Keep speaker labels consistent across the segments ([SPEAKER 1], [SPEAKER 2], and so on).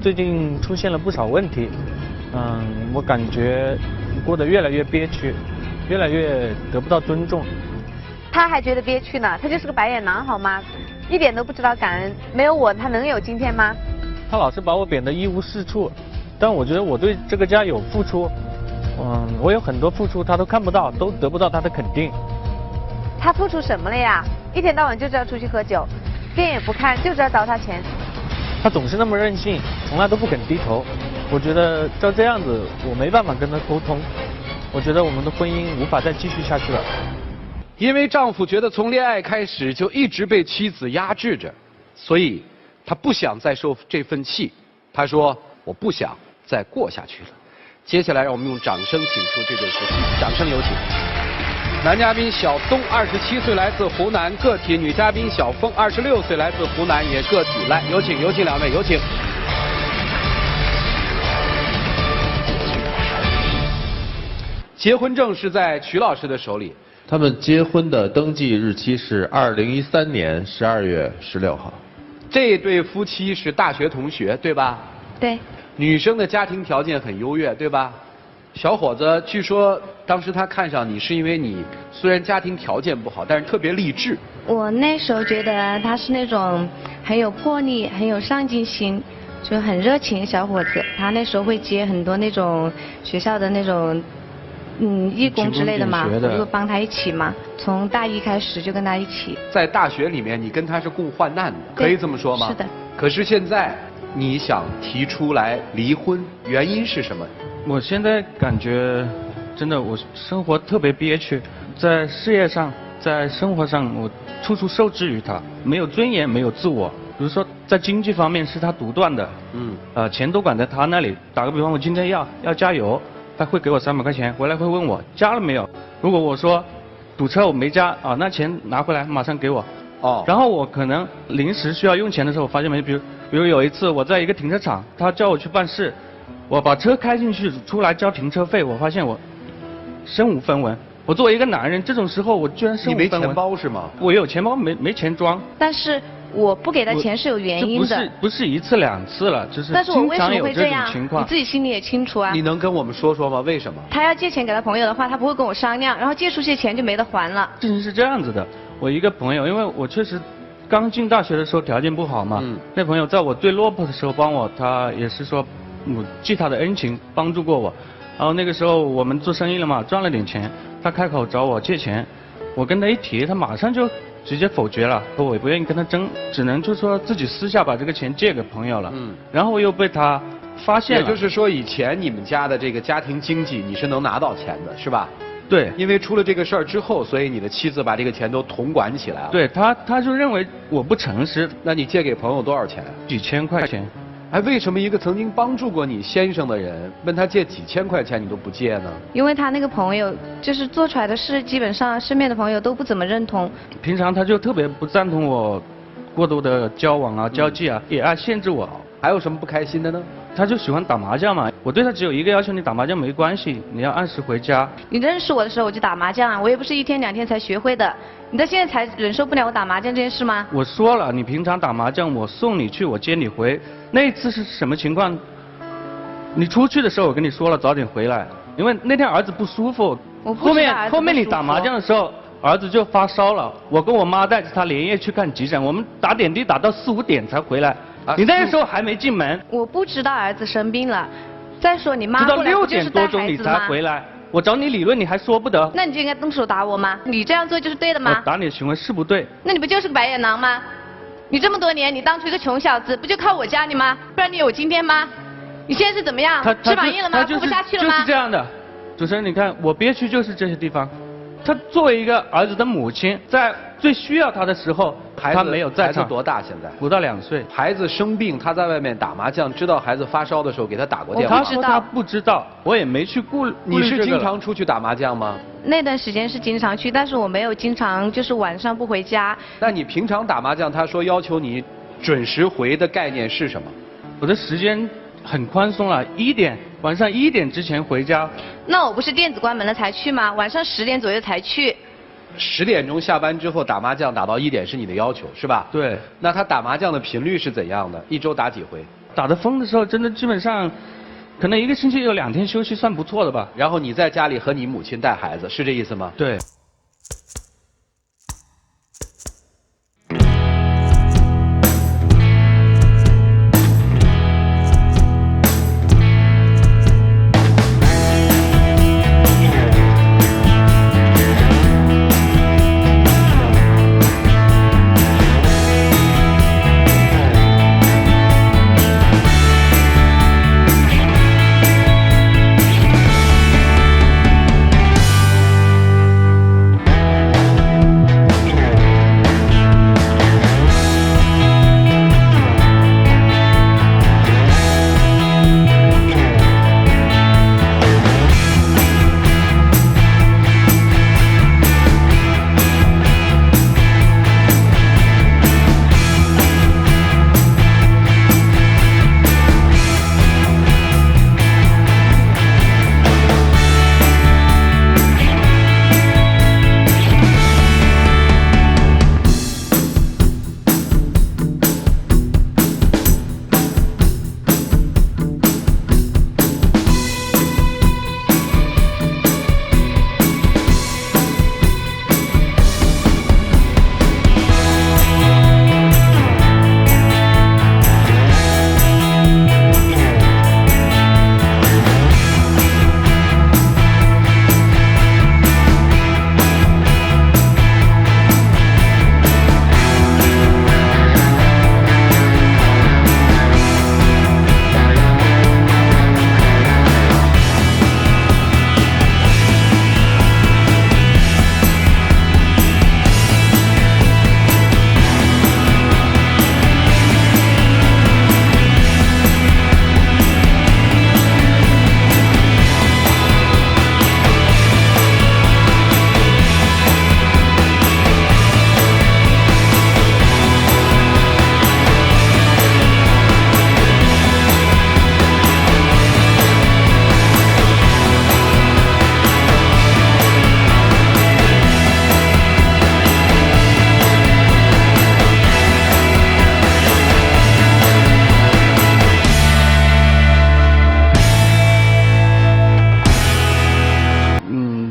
[SPEAKER 1] 最近出现了不少问题，我感觉过得越来越憋屈，越来越得不到尊重。
[SPEAKER 2] 他还觉得憋屈呢，他就是个白眼狼好吗？一点都不知道感恩，没有我他能有今天吗？
[SPEAKER 1] 他老是把我贬得一无是处，但我觉得我对这个家有付出，我有很多付出他都看不到，都得不到他的肯定。
[SPEAKER 2] 他付出什么了呀？一天到晚就知道出去喝酒，电也不看，就知道糟蹋钱。
[SPEAKER 1] 他总是那么任性，从来都不肯低头。我觉得照这样子，我没办法跟他沟通。我觉得我们的婚姻无法再继续下去了。
[SPEAKER 3] 因为丈夫觉得从恋爱开始就一直被妻子压制着，所以他不想再受这份气。他说：“我不想再过下去了。”接下来让我们用掌声请出这对夫妻，掌声有请。男嘉宾小东27岁，来自湖南个体；女嘉宾小凤26岁，来自湖南也个体。来，有请两位，有请。结婚证是在曲老师的手里。
[SPEAKER 4] 他们结婚的登记日期是2013年12月16号。
[SPEAKER 3] 这对夫妻是大学同学，对吧？
[SPEAKER 2] 对。
[SPEAKER 3] 女生的家庭条件很优越，对吧？小伙子，据说当时他看上你是因为你虽然家庭条件不好，但是特别励志。
[SPEAKER 5] 我那时候觉得他是那种很有魄力、很有上进心，就很热情的小伙子。他那时候会接很多那种学校的那种义工之类的嘛，我就帮他一起嘛。从大一开始就跟他一起。
[SPEAKER 3] 在大学里面，你跟他是共患难的，可以这么说吗？
[SPEAKER 5] 是的。
[SPEAKER 3] 可是现在你想提出来离婚，原因是什么？
[SPEAKER 1] 我现在感觉真的我生活特别憋屈，在事业上，在生活上，我处处受制于他，没有尊严，没有自我。比如说在经济方面是他独断的，钱都管在他那里。打个比方，我今天要加油，他会给我300块钱，回来会问我加了没有。如果我说堵车我没加啊，那钱拿回来马上给我。然后我可能临时需要用钱的时候，我发现没，比如有一次我在一个停车场，他叫我去办事。我把车开进去，出来交停车费，我发现我身无分文。我作为一个男人，这种时候我居然身无分文。
[SPEAKER 3] 你没钱包是吗？
[SPEAKER 1] 我有钱包，没钱装。
[SPEAKER 5] 但是我不给他钱是有原因的。
[SPEAKER 1] 不是1次2次了，就是
[SPEAKER 5] 但是我为什么会这样？
[SPEAKER 1] 情况
[SPEAKER 5] 你自己心里也清楚啊。
[SPEAKER 3] 你能跟我们说说吗？为什么？
[SPEAKER 5] 他要借钱给他朋友的话，他不会跟我商量，然后借出些钱就没得还了。
[SPEAKER 1] 事情是这样子的，我一个朋友，因为我确实刚进大学的时候条件不好嘛，那朋友在我最落魄的时候帮我，他也是说。我记他的恩情，帮助过我。然后那个时候我们做生意了嘛，赚了点钱，他开口找我借钱，我跟他一提，他马上就直接否决了，说我也不愿意跟他争，只能就说自己私下把这个钱借给朋友了。然后又被他发现了。
[SPEAKER 3] 也就是说，以前你们家的这个家庭经济你是能拿到钱的，是吧？
[SPEAKER 1] 对。
[SPEAKER 3] 因为出了这个事儿之后，所以你的妻子把这个钱都统管起来了。
[SPEAKER 1] 对，他就认为我不诚实。
[SPEAKER 3] 那你借给朋友多少钱？
[SPEAKER 1] 几千块钱。
[SPEAKER 3] 哎，为什么一个曾经帮助过你先生的人，问他借几千块钱你都不借呢？
[SPEAKER 5] 因为他那个朋友就是做出来的事，基本上身边的朋友都不怎么认同。
[SPEAKER 1] 平常他就特别不赞同我过多的交往啊、交际啊，也爱限制我。
[SPEAKER 3] 还有什么不开心的呢？
[SPEAKER 1] 他就喜欢打麻将嘛，我对他只有一个要求，你打麻将没关系，你要按时回家。
[SPEAKER 5] 你认识我的时候我就打麻将啊，我也不是1天2天才学会的。你到现在才忍受不了我打麻将这件事吗？
[SPEAKER 1] 我说了，你平常打麻将，我送你去，我接你回。那一次是什么情况？你出去的时候我跟你说了，早点回来，因为那天儿子不舒服。
[SPEAKER 5] 我不知道儿子不舒服。
[SPEAKER 1] 后面你打麻将的时候，儿子就发烧了，我跟我妈带着他连夜去看急诊，我们打点滴打到4、5点才回来。你那个时候还没进门。
[SPEAKER 5] 我不知道儿子生病了。再说你妈
[SPEAKER 1] 直到
[SPEAKER 5] 后来不就是带
[SPEAKER 1] 6点多钟你
[SPEAKER 5] 孩子吗？
[SPEAKER 1] 才回来。我找你理论，你还说不得。
[SPEAKER 5] 那你就应该动手打我吗？你这样做就是对的吗？
[SPEAKER 1] 我打你的行为是不对。
[SPEAKER 5] 那你不就是个白眼狼吗？你这么多年，你当初一个穷小子，不就靠我家你吗？不然你有今天吗？你现在是怎么样？吃满意了吗？活不下去了吗？
[SPEAKER 1] 就是这样的。主持人，你看我憋屈就是这些地方。他作为一个儿子的母亲，在最需要他的时候，他没有在场。
[SPEAKER 3] 孩子多大现在？
[SPEAKER 1] 不到2岁。
[SPEAKER 3] 孩子生病，他在外面打麻将，知道孩子发烧的时候给他打过电话。
[SPEAKER 1] 他说他不知道，我也没去顾虑。
[SPEAKER 3] 你是经常出去打麻将吗？
[SPEAKER 5] 那段时间是经常去，但是我没有经常就是晚上不回家。
[SPEAKER 3] 那你平常打麻将，他说要求你准时回的概念是什么？
[SPEAKER 1] 我的时间很宽松了晚上1点之前回家。
[SPEAKER 5] 那我不是店子关门了才去吗？晚上10点左右才去。
[SPEAKER 3] 10点钟下班之后打麻将打到1点是你的要求是吧？
[SPEAKER 1] 对。
[SPEAKER 3] 那他打麻将的频率是怎样的？1周打几回？
[SPEAKER 1] 打得疯的时候，真的基本上，可能1个星期有2天休息算不错的吧。
[SPEAKER 3] 然后你在家里和你母亲带孩子，是这意思吗？
[SPEAKER 1] 对。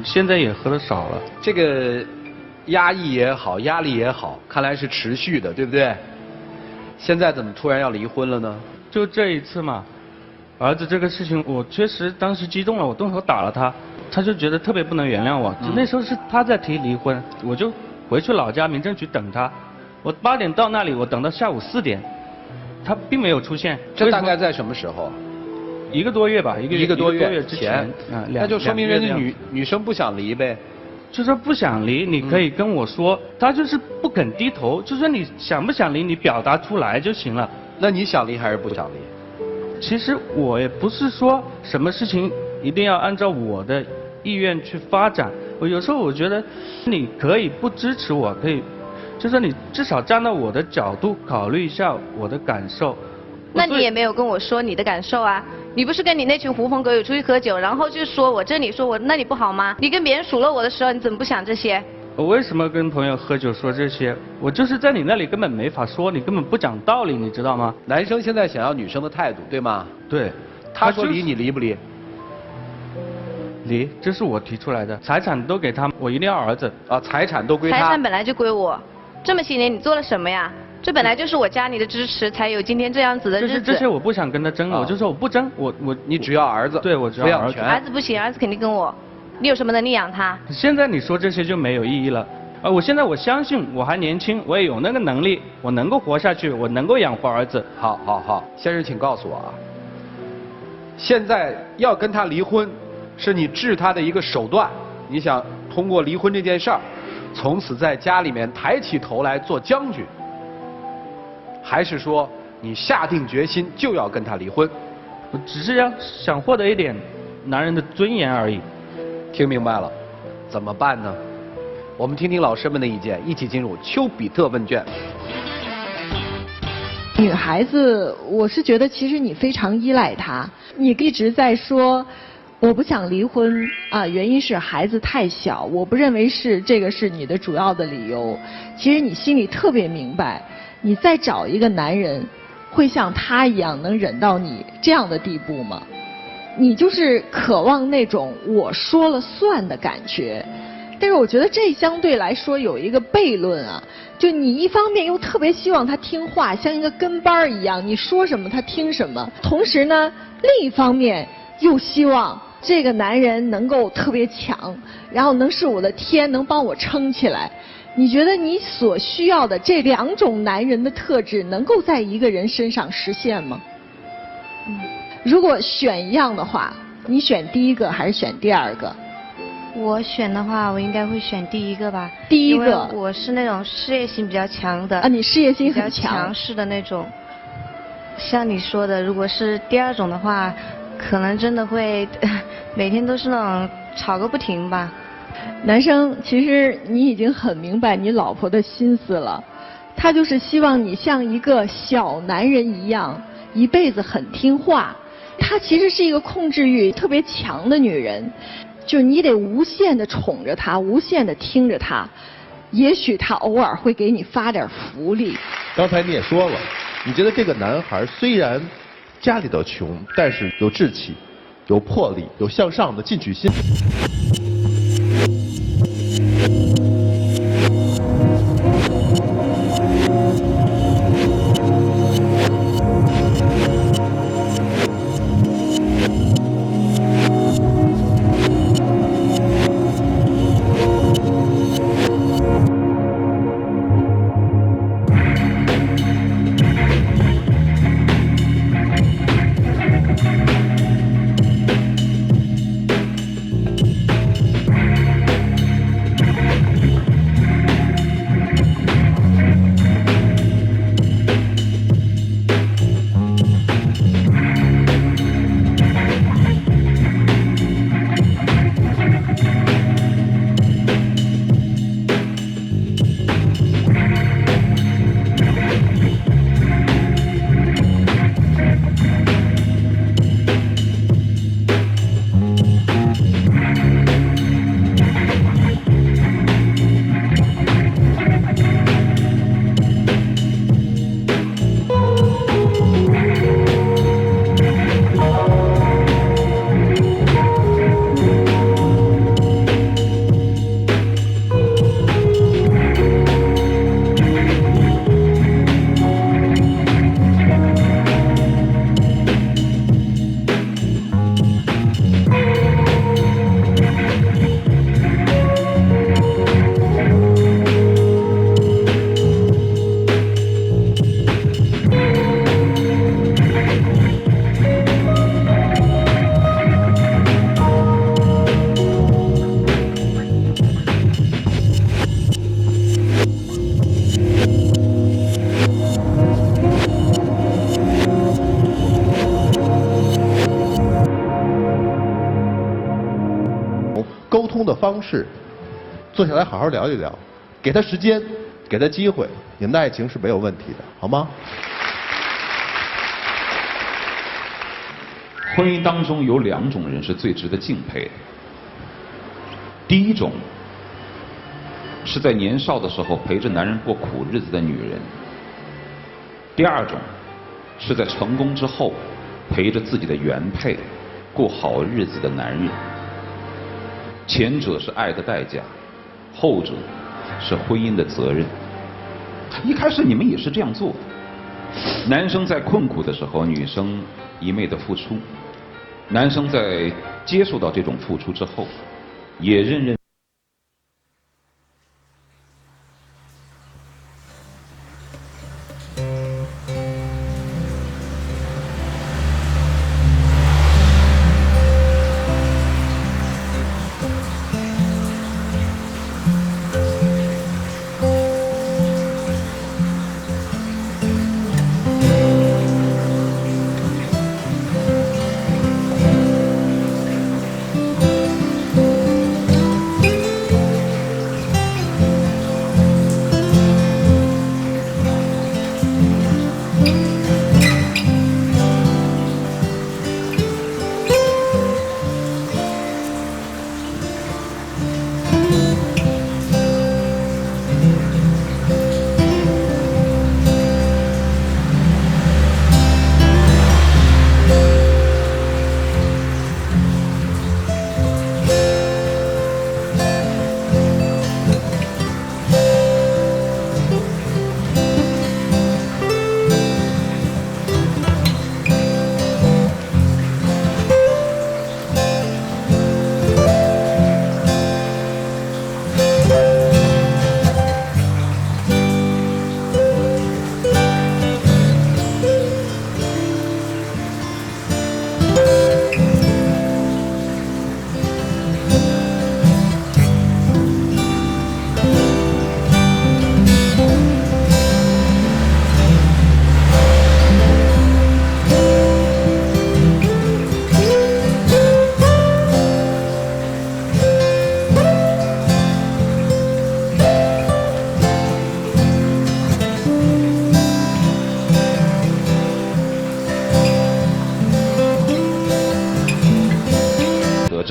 [SPEAKER 1] 现在也喝的少了。
[SPEAKER 3] 这个压抑也好，压力也好，看来是持续的，对不对？现在怎么突然要离婚了呢？
[SPEAKER 1] 就这一次嘛，儿子这个事情，我确实当时激动了，我动手打了他，他就觉得特别不能原谅我。那时候是他在提离婚，我就回去老家民政局等他。我8点到那里，我等到下午4点，他并没有出现。
[SPEAKER 3] 这大概在什么时候
[SPEAKER 1] ？1个多月吧，一个多月之前。
[SPEAKER 3] 那就说明人家女生不想离呗。
[SPEAKER 1] 就说不想离，你可以跟我说，他就是不肯低头，就说你想不想离，你表达出来就行了。
[SPEAKER 3] 那你想离还是不想离？
[SPEAKER 1] 其实我也不是说什么事情一定要按照我的意愿去发展。我有时候我觉得你可以不支持我，可以，就说你至少站到我的角度考虑一下我的感受。
[SPEAKER 5] 那你也没有跟我说你的感受啊？你不是跟你那群狐朋狗友出去喝酒，然后就说我这里说我那里不好吗？你跟别人数落我的时候，你怎么不想这些？
[SPEAKER 1] 我为什么跟朋友喝酒说这些？我就是在你那里根本没法说，你根本不讲道理，你知道吗？
[SPEAKER 3] 男生现在想要女生的态度，对吗？
[SPEAKER 1] 对。
[SPEAKER 3] 他说离你离不离？
[SPEAKER 1] 离，这是我提出来的，财产都给他，我一定要儿子。
[SPEAKER 3] 啊，财产都归他。
[SPEAKER 5] 财产本来就归我，这么些年你做了什么呀？这本来就是我家里的支持，才有今天这样子的日子。
[SPEAKER 1] 这些我不想跟他争，我就说我不争，
[SPEAKER 3] 你只要儿子。
[SPEAKER 1] 对，我只要儿子。
[SPEAKER 5] 儿子不行，儿子肯定跟我。你有什么能力养他？
[SPEAKER 1] 现在你说这些就没有意义了。我现在我相信我还年轻，我也有那个能力，我能够活下去，我能够养活儿子。
[SPEAKER 3] 好，先生，请告诉我啊，现在要跟他离婚，是你治他的一个手段，你想通过离婚这件事儿，从此在家里面抬起头来做将军，还是说你下定决心就要跟他离婚？
[SPEAKER 1] 我只是想获得一点男人的尊严而已。
[SPEAKER 3] 听明白了，怎么办呢？我们听听老师们的意见，一起进入丘比特问卷。
[SPEAKER 6] 女孩子，我是觉得其实你非常依赖他，你一直在说我不想离婚啊，原因是孩子太小，我不认为这个是你的主要的理由。其实你心里特别明白，你再找一个男人，会像他一样能忍到你这样的地步吗？你就是渴望那种我说了算的感觉。但是我觉得这相对来说有一个悖论啊，就你一方面又特别希望他听话，像一个跟班一样，你说什么他听什么，同时呢，另一方面又希望这个男人能够特别强，然后能是我的天，能帮我撑起来。你觉得你所需要的这2种男人的特质能够在一个人身上实现吗？如果选一样的话，你选第一个还是选第2个？
[SPEAKER 5] 我选的话，我应该会选第一个吧。
[SPEAKER 6] 第一个，
[SPEAKER 5] 因为我是那种事业心比较强的。
[SPEAKER 6] 啊，你事业心很
[SPEAKER 5] 比较强势的那种。像你说的，如果是第2种的话，可能真的会每天都是那种吵个不停吧。
[SPEAKER 6] 男生，其实你已经很明白你老婆的心思了，她就是希望你像一个小男人一样，一辈子很听话。她其实是一个控制欲特别强的女人。就你得无限的宠着他，无限的听着他，也许他偶尔会给你发点福利。
[SPEAKER 4] 刚才你也说了，你觉得这个男孩虽然家里头穷，但是有志气、有魄力、有向上的进取心。沟通的方式，坐下来好好聊一聊，给他时间，给他机会，你们的爱情是没有问题的，好吗？
[SPEAKER 7] 婚姻当中有2种人是最值得敬佩的。第一种是在年少的时候陪着男人过苦日子的女人，第2种是在成功之后陪着自己的原配过好日子的男人。前者是爱的代价，后者是婚姻的责任。一开始你们也是这样做的，男生在困苦的时候，女生一昧的付出，男生在接受到这种付出之后，也认认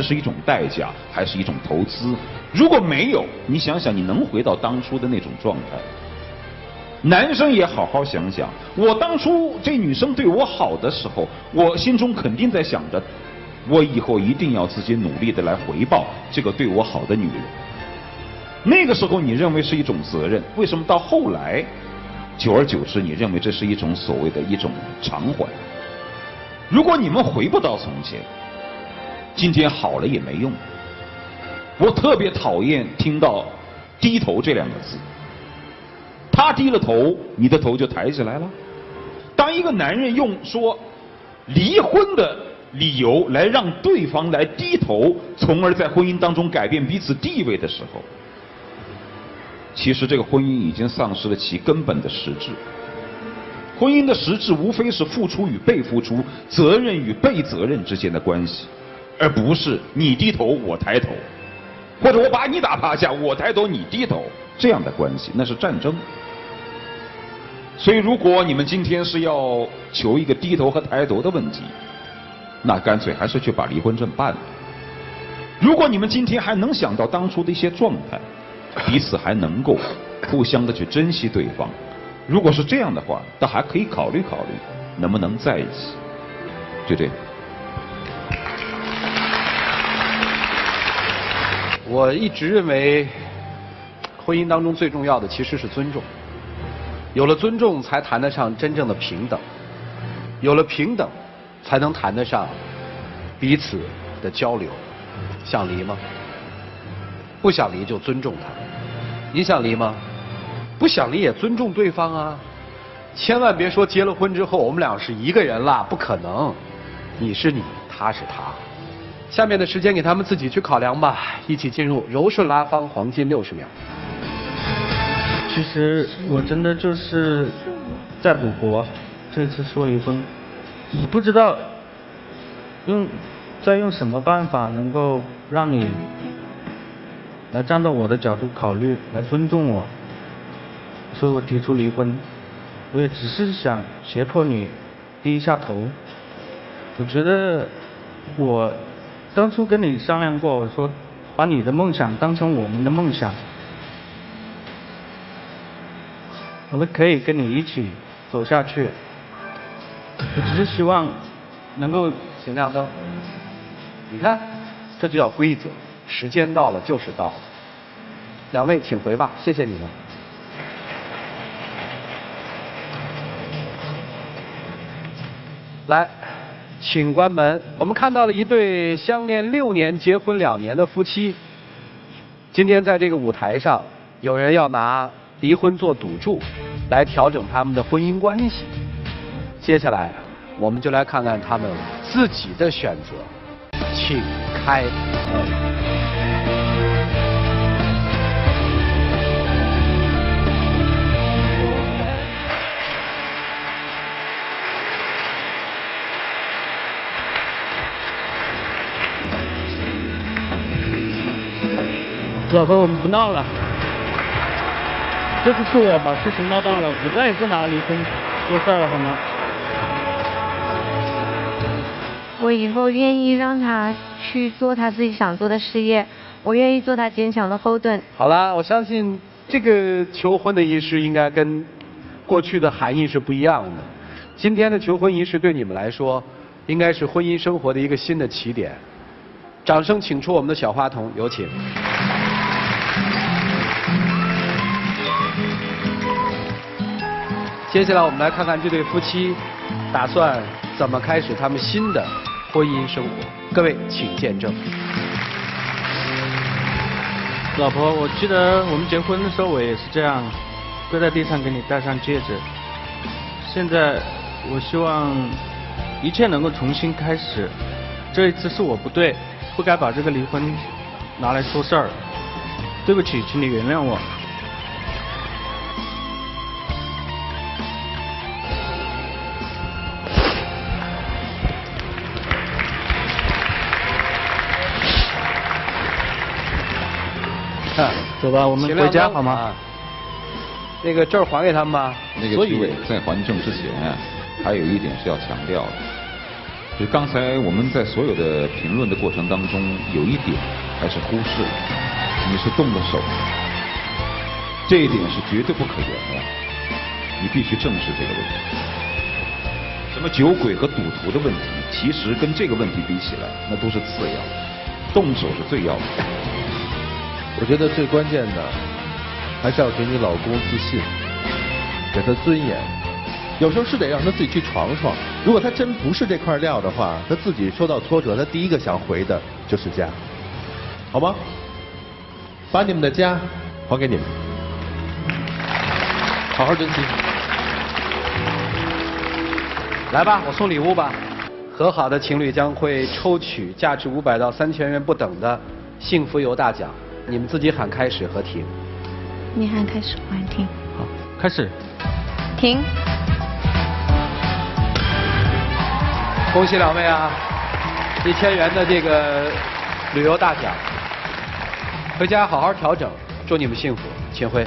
[SPEAKER 7] 是一种代价，还是一种投资？如果没有，你想想，你能回到当初的那种状态？男生也好好想想，我当初这女生对我好的时候，我心中肯定在想着，我以后一定要自己努力的来回报这个对我好的女人。那个时候你认为是一种责任，为什么到后来，久而久之，你认为这是一种所谓的一种偿还？如果你们回不到从前，今天好了也没用。我特别讨厌听到低头这两个字。他低了头，你的头就抬起来了。当一个男人用说离婚的理由来让对方来低头，从而在婚姻当中改变彼此地位的时候，其实这个婚姻已经丧失了其根本的实质。婚姻的实质无非是付出与被付出、责任与被责任之间的关系，而不是你低头我抬头，或者我把你打趴下我抬头你低头这样的关系，那是战争。所以如果你们今天是要求一个低头和抬头的问题，那干脆还是去把离婚证办了。如果你们今天还能想到当初的一些状态，彼此还能够互相的去珍惜对方，如果是这样的话，那还可以考虑考虑能不能在一起。就这样。
[SPEAKER 3] 我一直认为，婚姻当中最重要的其实是尊重。有了尊重，才谈得上真正的平等；有了平等，才能谈得上彼此的交流。想离吗？不想离就尊重他。你想离吗？不想离也尊重对方啊。千万别说结了婚之后我们俩是一个人了，不可能。你是你，他是他。下面的时间给他们自己去考量吧，一起进入柔顺拉芳黄金60秒。
[SPEAKER 1] 其实我真的就是在赌博，这次说离婚，我不知道再用什么办法能够让你来站到我的角度考虑，来尊重我，所以我提出离婚。我也只是想胁迫你低一下头。我觉得我当初跟你商量过，我说把你的梦想当成我们的梦想，我们可以跟你一起走下去。我只是希望能够
[SPEAKER 3] 请亮灯。你看，这就叫规则，时间到了就是到了。两位请回吧，谢谢你们。来，请关门。我们看到了一对相恋6年、结婚2年的夫妻，今天在这个舞台上，有人要拿离婚做赌注，来调整他们的婚姻关系。接下来，我们就来看看他们自己的选择，请开头。
[SPEAKER 1] 老婆，我们不闹了。这次是我把事情闹大了，我再也不拿离婚说事儿了，好吗？
[SPEAKER 5] 我以后愿意让他去做他自己想做的事业，我愿意做他坚强的后盾。
[SPEAKER 3] 好了，我相信这个求婚的仪式应该跟过去的含义是不一样的。今天的求婚仪式对你们来说，应该是婚姻生活的一个新的起点。掌声请出我们的小花童，有请。接下来我们来看看这对夫妻打算怎么开始他们新的婚姻生活。各位请见证。
[SPEAKER 1] 老婆，我记得我们结婚的时候我也是这样，跪在地上给你戴上戒指。现在我希望一切能够重新开始。这一次是我不对，不该把这个离婚拿来说事儿。对不起，请你原谅我。走吧，我们回家好吗？
[SPEAKER 3] 那个证还给他们吧。
[SPEAKER 7] 那个徐伟在还证之前啊，还有一点是要强调的，就刚才我们在所有的评论的过程当中，有一点还是忽视了，你是动了手，这一点是绝对不可原谅，你必须正视这个问题。什么酒鬼和赌徒的问题，其实跟这个问题比起来，那都是次要，动手是最要的。
[SPEAKER 4] 我觉得最关键的还是要给你老公自信，给他尊严。有时候是得让他自己去闯闯。如果他真不是这块料的话，他自己受到挫折，他第一个想回的就是家，好吗？把你们的家还给你们，好好珍惜。
[SPEAKER 3] 来吧，我送礼物吧。和好的情侣将会抽取价值500到3000元不等的幸福油大奖，你们自己喊开始和停。
[SPEAKER 5] 你喊开始，我喊停。
[SPEAKER 1] 好，开始。
[SPEAKER 5] 停。
[SPEAKER 3] 恭喜两位啊，1000元的这个旅游大奖，回家好好调整，祝你们幸福，请回。